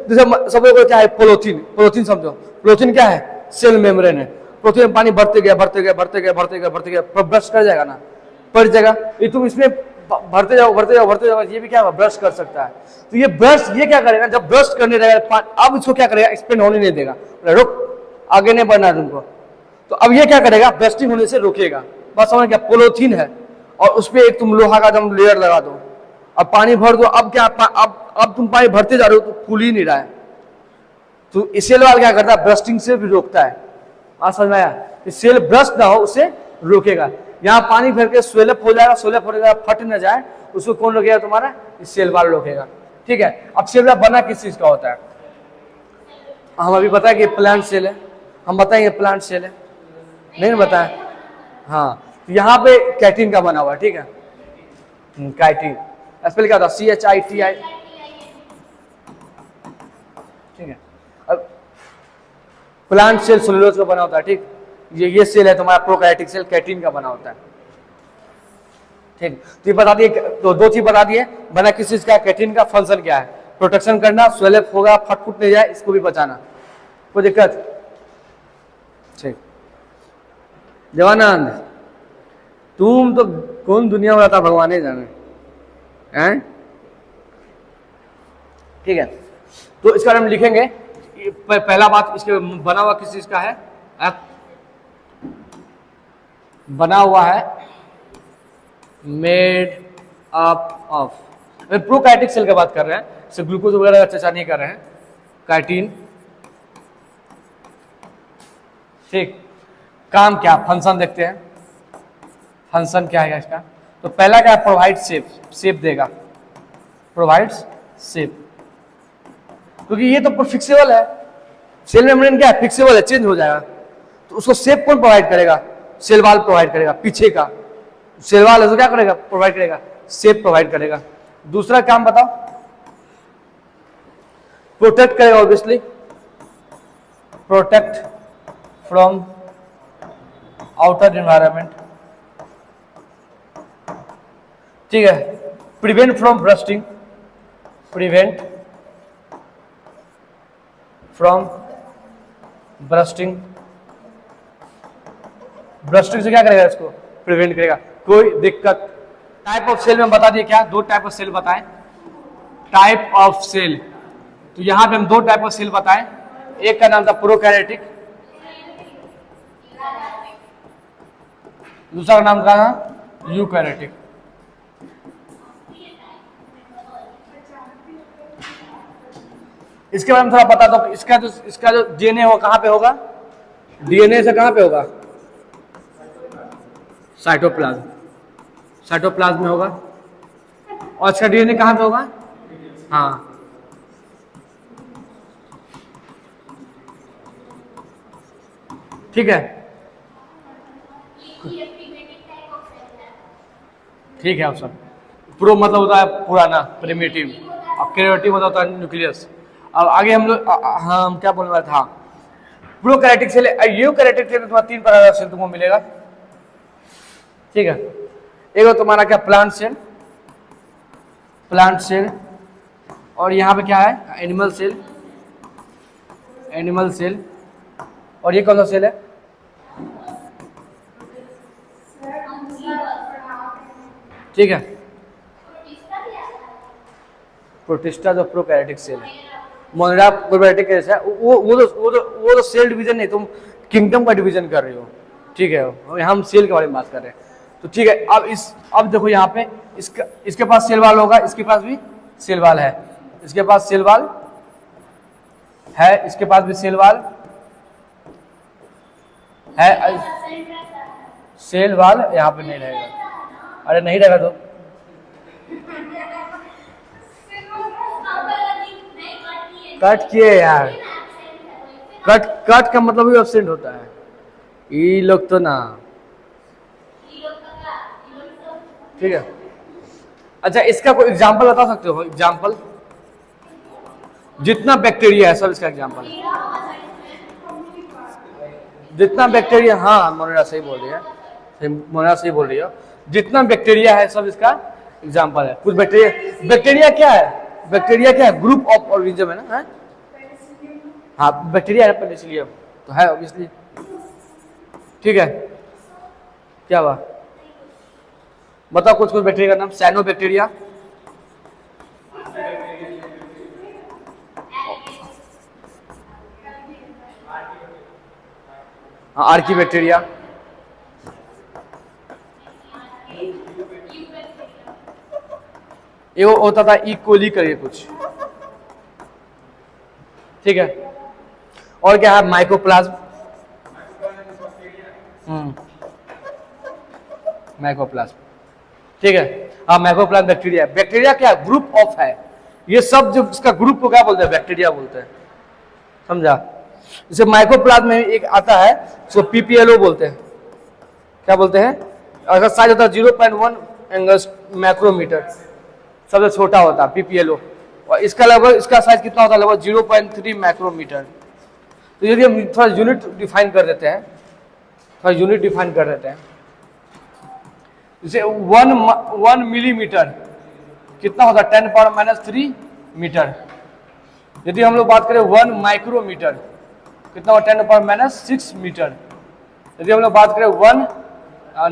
सब लोग क्या है? पोलोथीन समझो। पोलोथीन क्या है? सेल मेम्ब्रेन है। पोलोथीन में पानी भरते गया, ब्रश कर जाएगा ना, पड़ जाएगा। ये तुम इसमें भरते जाओ, ये भी क्या है? ब्रश कर सकता है। तो ये ब्रश, ये क्या करेगा? जब ब्रश करने रहेगा, अब इसको क्या करेगा? एक्सपेंड होने नहीं देगा, रुक, आगे नहीं बढ़ना है तुमको। तो अब ये क्या करेगा? ब्रस्टिंग होने से रोकेगा। बस समझ क्या? पोलोथीन है और उस पर एक तुम लोहा का दम लेयर लगा दो, अब पानी भर दो। अब क्या? अब तुम पानी भरते जा रहे हो तो खुल ही नहीं रहा है। तो सेल वाल क्या करता है? ब्रस्टिंग से भी रोकता है। आज समझ में आया? सेल ब्रस्ट ना हो, उसे रोकेगा। यहाँ पानी भर के स्वेलअप हो जाएगा, फट न जाए, उसको कौन रोकेगा? तुम्हारा सेल वाल रोकेगा, ठीक है। अब सेल वाल बना किस चीज का होता है? हम अभी बताया कि प्लांट सेल है, हम बताएंगे प्लांट सेल है, नहीं बताया? हाँ, तो यहाँ पे कैटिन का बना हुआ है, ठीक है। कैटिन स्पेल क्या होता है? CHITI, ठीक है। अब प्लांट सेल सेलुलोज का बना होता है, ठीक। ये सेल है तुम्हारा प्रोकैरियोटिक सेल, कैटिन का बना होता है, ठीक। तो ये बता दिए, तो दो चीज बता दिए, बना किस चीज का? कैटिन का। फंक्शन क्या है? प्रोटेक्शन करना, स्वेलअप होगा, फट फुट नहीं जाए, इसको भी बचाना। कोई दिक्कत? ठीक। देवानंद, तुम तो कौन दुनिया में रहता भगवान ही जाने हैं। ठीक है, तो इसका हम लिखेंगे। पहला बात, इसके बना हुआ किस चीज का है? बना हुआ है made up of, prokaryotic cell की बात कर रहे हैं, सिर्फ ग्लूकोज वगैरह का चर्चा नहीं कर रहे हैं। काइटिन, ठीक। काम क्या, फंक्शन देखते हैं। फंक्शन क्या है इसका? तो पहला क्या है? प्रोवाइड शेप, शेप देगा, प्रोवाइड्स शेप, क्योंकि ये तो फिक्सेबल है। सेल मेम्ब्रेन क्या है? फिक्सेबल है, चेंज हो जाएगा। तो उसको शेप कौन प्रोवाइड करेगा? सेल वॉल प्रोवाइड करेगा, पीछे का सेल वॉल है तो क्या करेगा? प्रोवाइड करेगा, शेप प्रोवाइड करेगा। दूसरा काम बताओ, प्रोटेक्ट करेगा, obviously protect from outer environment, ठीक है। Prevent from bursting, prevent from bursting, bursting से क्या करेगा? इसको प्रिवेंट करेगा। कोई दिक्कत? टाइप ऑफ सेल में बता दिए क्या? दो टाइप ऑफ सेल बताएं। टाइप ऑफ सेल, तो यहां पे हम दो टाइप ऑफ सेल बताएं। एक का नाम था प्रोकैरियोटिक, दूसरा का नाम था यूकैरियोटिक। इसके बारे में थोड़ा बता दो। इसका जो डीएनए हो कहां पे होगा? डीएनए से कहां पे होगा? साइटोप्लाज्म, साइटोप्लाज्म में होगा। और इसका डीएनए कहां पे होगा? हाँ, ठीक है, ठीक है ऑप्शन। प्रो मतलब होता है पुराना, प्रिमिटिव, और कैरियोटिक मतलब होता है न्यूक्लियस। अब आगे हम लोग हम क्या बोलने वाले थे? हाँ, प्रोकैरियोटिक सेल, यूकैरियोटिक सेल में तुम्हारा तीन प्रकार का सेल तुमको मिलेगा, ठीक है। एक हो तुम्हारा क्या? प्लांट सेल, प्लांट सेल, और यहाँ पे क्या है? Animal cell, animal cell. और ये कौन सा सेल है? ठीक है, प्रोटिस्टा जो प्रोकैरियोटिक सेल है। मोनोडा प्रोकैरियोटिक है वो तो सेल डिवीजन नहीं, तुम किंगडम का डिवीजन कर रहे हो, ठीक है। हम सेल के बारे में बात कर रहे हैं, तो ठीक है। अब देखो यहाँ पे इसके पास सेल वाल होगा, इसके पास भी सेल वाल है, इसके पास सेल वाल है, इसके पास भी सेल वाल है। सेल वाल यहाँ पे नहीं रहेगा। अरे नहीं रहेगा तो कट किए यार, कट का मतलब भी एब्सेंट होता है। ये लोग तो ना, ठीक है। अच्छा, इसका कोई एग्जांपल बता सकते हो? एग्जांपल, जितना बैक्टीरिया है सब इसका एग्जांपल है। जितना बैक्टीरिया, हाँ मोनिरा सही बोल रही है, मोनिरा सही बोल रही है। जितना बैक्टीरिया है सब इसका एग्जांपल है। कुछ बैक्टीरिया क्या है? बैक्टीरिया क्या है? ग्रुप ऑफ ऑर्गेनिज्म है ना, है? हाँ, बैक्टीरिया है, पेनिसिलियम तो है ऑब्वियसली, ठीक है। क्या हुआ बताओ? कुछ बैक्टीरिया का नाम। साइनो बैक्टीरिया, हाँ, आर्की बैक्टीरिया, ये होता था ई कोली करके कुछ, ठीक है। और क्या है? माइकोप्लाज्म, माइकोप्लाज्म, ठीक है। हाँ, माइकोप्लाज्म बैक्टीरिया। बैक्टीरिया क्या? ग्रुप ऑफ है। ये सब जो इसका ग्रुप को क्या बोलते हैं? बैक्टीरिया बोलते हैं, समझा? जैसे माइकोप्लाज्म में एक आता है उसको पीपीएलओ बोलते हैं। क्या बोलते हैं? अगर साइज होता है 0.1 एंगस्ट्रॉम माइक्रोमीटर, सबसे छोटा होता है पीपीएलओ, और इसका लगभग, इसका साइज कितना होता है? लगभग 0.3 माइक्रोमीटर। तो यदि हम थोड़ा यूनिट डिफाइन कर देते हैं, थोड़ा यूनिट डिफाइन कर देते हैं, जैसे 1 मिलीमीटर कितना होता है? 10⁻³ मीटर। यदि हम लोग बात करें 1 माइक्रोमीटर, कितना हुआ 10⁻⁻6 मीटर। यदि हम लोग बात करें 1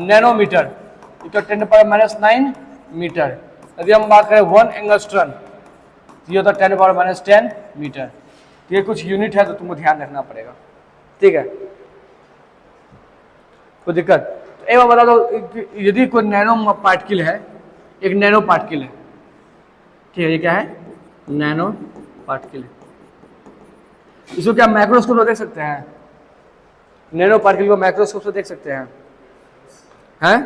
नैनोमीटर, तो 10⁻⁹ मीटर। यदि हम बात करें 1 एंगस्ट्रॉन, तो ये होता है 10⁻⁻10 मीटर। ये कुछ यूनिट है तो तुमको ध्यान रखना पड़ेगा, ठीक है, कोई दिक्कत। तो एक बार बता दो, यदि कोई नैनो पार्टिकल है, एक नैनो पार्टिकल है, ठीक है, ये क्या है, नैनो पार्टिकल है। इसको क्या माइक्रोस्कोप से देख सकते हैं? नैनो पार्टिकल को माइक्रोस्कोप से देख सकते हैं? हैं?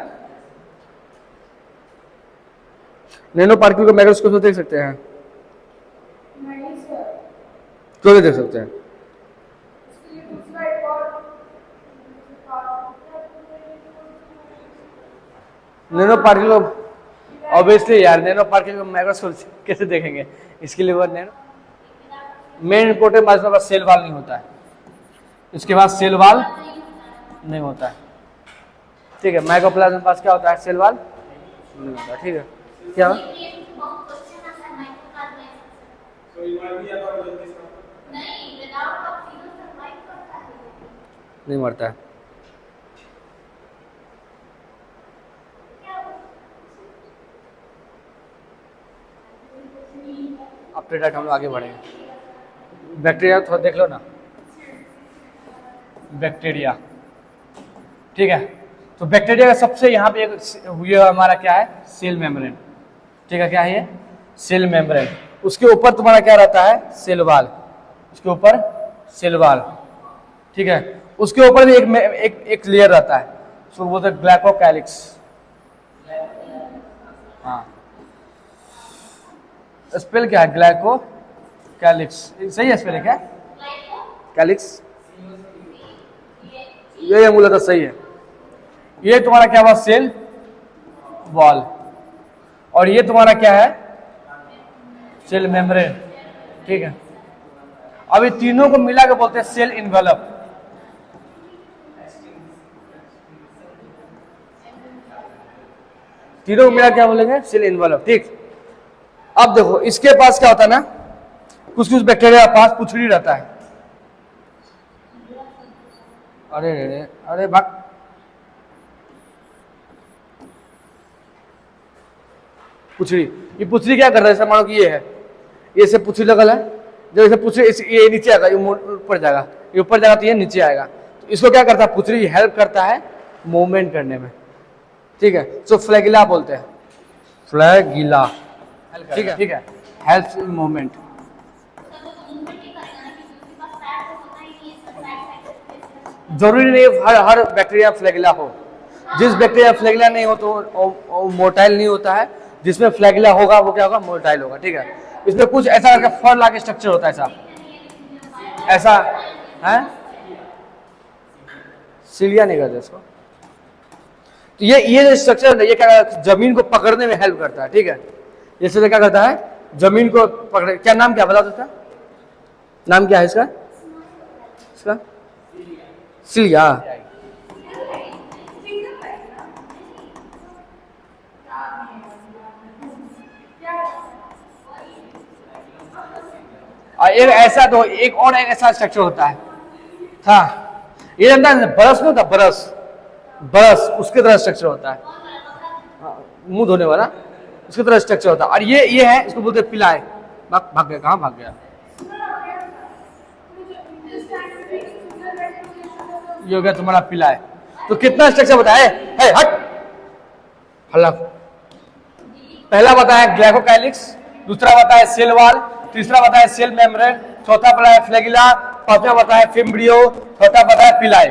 नैनो पार्टिकल को माइक्रोस्कोप से देख सकते हैं? क्यों नहीं देख सकते हैं? नैनो पार्टिकल को ऑब्वियसली यार, नैनो पार्टिकल को माइक्रोस्कोप से कैसे देखेंगे? इसके लिए वो नैनो मेन इंपोर्टेंट बात, इसके पास सेल वाल नहीं होता है, इसके पास सेल वाल नहीं होता है, ठीक है। माइक्रोप्लाज्म के पास क्या होता है? सेल वाल नहीं होता, ठीक है। क्या नहीं मरता है? आफ्टर दैट हम लोग आगे बढ़ेंगे। बैक्टीरिया थोड़ा देख लो ना, बैक्टीरिया, ठीक है। तो बैक्टीरिया का सबसे यहाँ पे एक ये हमारा क्या है, सेल मेम्ब्रेन, ठीक है। क्या है ये? Cell membrane. उसके ऊपर तुम्हारा क्या रहता है? Cell wall. उसके ऊपर सेल वाल, ठीक है। उसके ऊपर भी एक लेयर रहता है, उसको बोलते हैं ग्लाइकोकैलिक्स। हाँ, स्पेल क्या है? ग्लाइकोकैलिक्स, सही है स्पेल क्या? कैलिक्स, ये मूलतः सही है। ये तुम्हारा क्या हुआ? Cell wall. और ये तुम्हारा क्या है? सेल मेम्ब्रेन, ठीक है। अब ये तीनों को मिला के बोलते हैं सेल इन्वेलप। तीनों को मिला क्या बोलेंगे? सेल इन्वेलप, ठीक। अब देखो इसके पास क्या होता है ना, कुछ कुछ बैक्टीरिया के पास पुछड़ी रहता है। अरे अरे अरे भाग, पुछड़ी। ये पुछड़ी क्या कर रहा है? जैसे मानो कि ये है, ये से पुछड़ी लगल है, जब इसे पुछड़ी ये नीचे आएगा, ये ऊपर जाएगा, ये ऊपर जाएगा तो ये नीचे आएगा। तो इसको क्या करता है? पुछड़ी हेल्प करता है मूवमेंट करने में, ठीक है। सो फ्लैगिला बोलते हैं, फ्लैगिला, ठीक है, ठीक है, हेल्प इन मूवमेंट। जरूरी नहीं हर बैक्टीरिया फ्लैगिला हो। जिस बैक्टीरिया फ्लैगिला नहीं हो तो मोटाइल नहीं होता है, जिसमें फ्लैगिला होगा वो क्या होगा? मोटाइल होगा, ठीक है। इसमें कुछ ऐसा करके फर लाके स्ट्रक्चर होता है, ऐसा ऐसा है, सीलिया नहीं करते इसको। तो ये जो स्ट्रक्चर है, ये क्या जमीन को पकड़ने में हेल्प करता है, ठीक है। ये स्ट्रक्चर क्या करता है? जमीन को पकड़, क्या नाम क्या बता देता? नाम क्या है इसका? इसका सीलिया। और एक ऐसा तो एक और एक ऐसा स्ट्रक्चर होता है था, ये जानता है ब्रश में होता, ब्रश ब्रश उसके तरह स्ट्रक्चर होता है, मुंह धोने वाला, उसकी तरह स्ट्रक्चर होता है। और ये है, इसको बोलते हैं पिलाए। भाग गया, कहाँ भाग गया? ये हो गया तुम्हारा पिलाए। तो कितना स्ट्रक्चर बताया है? हट हल्ला। पहला बताया ग्लाइकोकाइलिक्स, दूसरा बताया सेल वॉल, तीसरा बताया सेल मेम्ब्रेन, चौथा बताया फ्लैगिला, पांचवा बताया फिम्ब्रियो, छठा बताया पिलाए,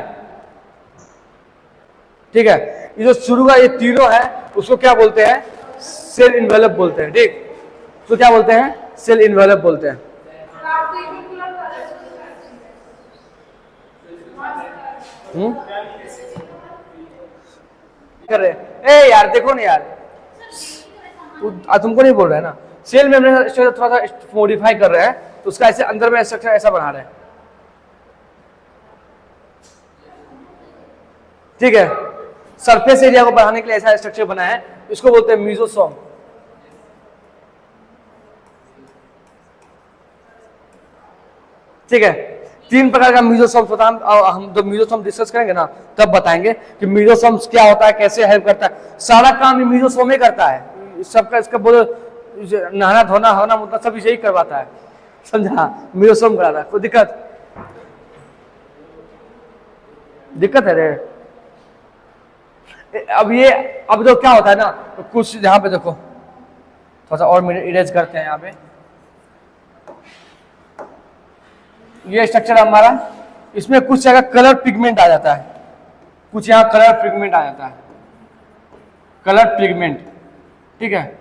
ठीक है। ये जो शुरू का ये तीनों है उसको क्या बोलते हैं? सेल इन्वेलप बोलते हैं, ठीक। तो क्या बोलते हैं? सेल इन्वेलप बोलते हैं। कर रहे ए यार, देखो ना यार, तुमको नहीं बोल रहा है ना। सेल मेम्ब्रेन स्ट्रक्चर थोड़ा सा मॉडिफाई कर रहे हैं, तो उसका ऐसे अंदर में स्ट्रक्चर ऐसा बना रहे हैं, ठीक है। सरफेस एरिया को बढ़ाने के लिए ऐसा स्ट्रक्चर बना है, इसको बोलते हैं मीजोसोम। ठीक है। 3 प्रकार का मीजोसोम्स होता है। हम जब मीजोसोम डिस्कस करेंगे ना तब बताएंगे कि मीजोसोम्स क्या होता है, कैसे हेल्प करता है। सारा काम ये मीजोसोम ही करता है, सबका इसका बोलो नहाना धोना होना मुद्दा सब यही करवाता है, समझा। मीजोसोम कराता है। कोई दिक्कत है रे। अब जो क्या होता है ना, तो कुछ यहाँ पे देखो थोड़ा सा और इरेज करते हैं। यहाँ पे ये स्ट्रक्चर हमारा, इसमें कुछ जगह कलर पिगमेंट आ जाता है, कुछ यहाँ कलर पिगमेंट आ जाता है, कलर पिगमेंट, ठीक है।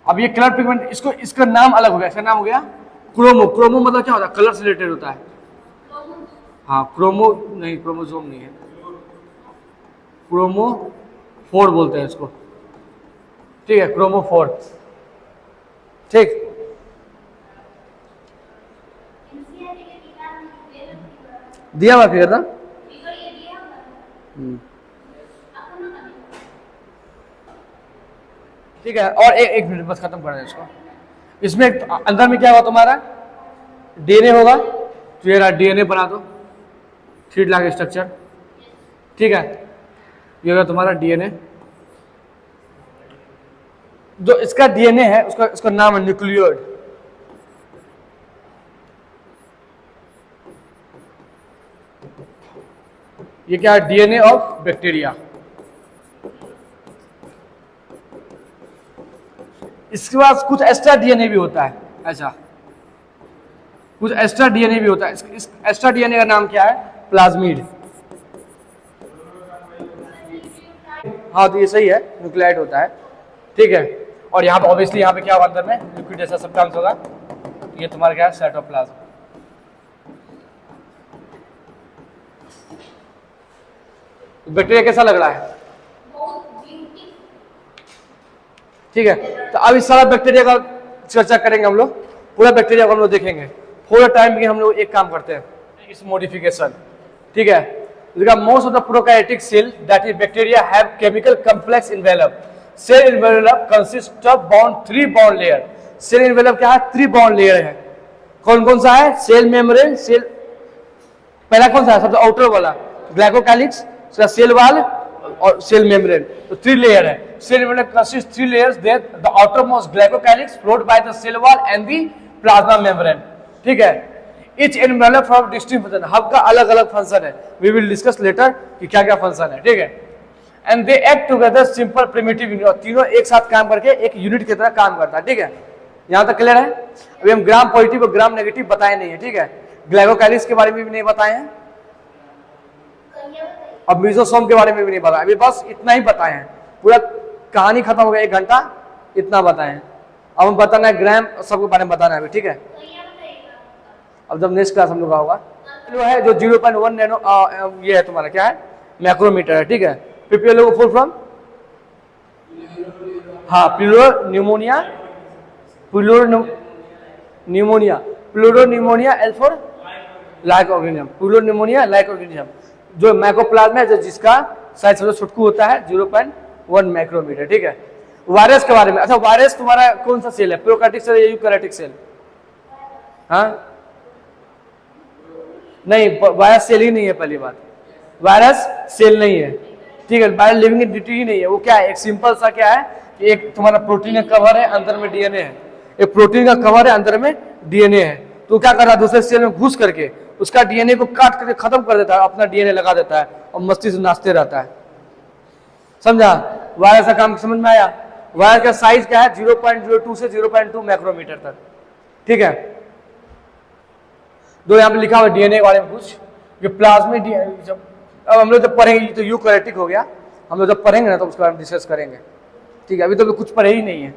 अब ये कलर पिगमेंट, इसका नाम अलग हो गया, इसका नाम हो गया क्रोमो। क्रोमो मतलब क्या होता है, कलर से रिलेटेड होता है। हाँ क्रोमो नहीं, क्रोमोसोम नहीं है, क्रोमोफोर बोलते हैं इसको, ठीक है, क्रोमोफोर, ठीक। दिया हुआ फिगर ना, ठीक है। और एक मिनट बस खत्म कर दें इसको। इसमें अंदर में क्या होगा तुम्हारा, डीएनए होगा, तो ये डीएनए बना दो, 3 लाख स्ट्रक्चर, ठीक है। ये होगा तुम्हारा डीएनए। जो इसका डीएनए है उसका नाम है न्यूक्लियोइड। ये क्या है, डीएनए ऑफ बैक्टीरिया। इसके बाद कुछ एक्स्ट्रा डीएनए भी होता है, ऐसा कुछ एक्स्ट्रा डीएनए भी होता है। इस एक्स्ट्रा डीएनए का नाम क्या है, प्लाज्मिड। हाँ तो ये सही है, न्यूक्लियोटाइड होता है, ठीक है। और यहाँ पे ऑब्वियसली यहाँ पे क्या होगा, अंदर में लिक्विड जैसा सब्सटेंस होगा, ये तुम्हारा क्या है, साइटोप्लाज्म। बैक्टीरिया कैसा लग रहा है, ठीक है। तो अब इस सारा बैक्टीरिया का चर्चा करेंगे हम लोग, पूरा बैक्टीरिया को हम लोग देखेंगे। थोड़ा टाइम भी हम लोग एक काम करते हैं, इस मॉडिफिकेशन, ठीक है। Most of the prokaryotic cell that is bacteria have chemical complex envelope. Cell envelope consist of bond 3 bond layer. Cell envelope क्या है, 3 बॉन्ड लेयर है। कौन कौन सा है, सेल मेम्ब्रेन, सेल पहला कौन सा है, सबसे आउटर वाला ग्लाइकोकैलिक्स, सेल वॉल और सेल मेम्ब्रेन, तो 3 लेयर है। Cell membrane consist 3 layers, the outermost glycocalyx followed by the cell wall and the plasma membrane, ठीक है। Each envelope have distinct function, hub का अलग अलग फंक्शन है, we will discuss later कि क्या क्या फंक्शन है, ठीक है। And they act together simple primitive unit, और तीनों एक साथ काम करके एक यूनिट की तरह काम करता है, ठीक है। यहाँ तक क्लियर है। अभी हम ग्राम पॉजिटिव और ग्राम नेगेटिव बताए नहीं है, ठीक है। ग्लाइकोकैलिक्स के बारे में भी नहीं बताए हैं, अब मीजोसोम के बारे में भी नहीं बताया, अभी बस इतना ही बताए हैं। पूरा कहानी खत्म हो गया, 1 घंटा इतना बताए हैं। अब हम बताना है ग्राम सबके बारे में बताना है अभी, ठीक है। अब जब नेक्स्ट क्लास हम लोग का होगा, जो है जो 0.1 नैनो ये है तुम्हारा क्या है, मैक्रोमीटर है, ठीक है। पीपीएल को फुल फ्रॉम, हाँ pleuro pneumonia, pleuro pneumonia L for like organism, pleuro pneumonia like organism. जो माइकोप्लाज्मा है, जो जिसका साइज सबसे छुटकू होता है 0.1 माइक्रोमीटर, ठीक है। वायरस के बारे में, अच्छा वायरस तुम्हारा कौन सा सेल है, प्रोकैरियोटिक सेल या यूकैरियोटिक सेल, हाँ नहीं वायरस सेल ही नहीं है, पहली बात वायरस सेल नहीं है, ठीक है। वायरस लिविंग एंटिटी ही नहीं है, वो क्या है, एक सिंपल सा क्या है कि एक तुम्हारा प्रोटीन का कवर है, अंदर में डीएनए है, एक प्रोटीन का कवर है, अंदर में डीएनए है। तो क्या कर रहा है, दूसरे सेल में घुस करके उसका डीएनए को काट करके खत्म कर देता है, अपना डीएनए लगा देता है और मस्ती से नाचते रहता है, समझा। वायरस का काम समझ में आया। वायरस का साइज क्या है, 0.02 से 0.2 माइक्रोमीटर तक, ठीक है। जो यहाँ पे लिखा हुआ डीएनए के बारे में कुछ, ये प्लाज्मिड डीएनए, अब हम लोग जब पढ़ेंगे तो यूकैरियोटिक हो गया, हम लोग जब पढ़ेंगे ना तो उसके बारे में डिस्कस करेंगे, ठीक है। अभी तो कुछ पढ़े ही नहीं है।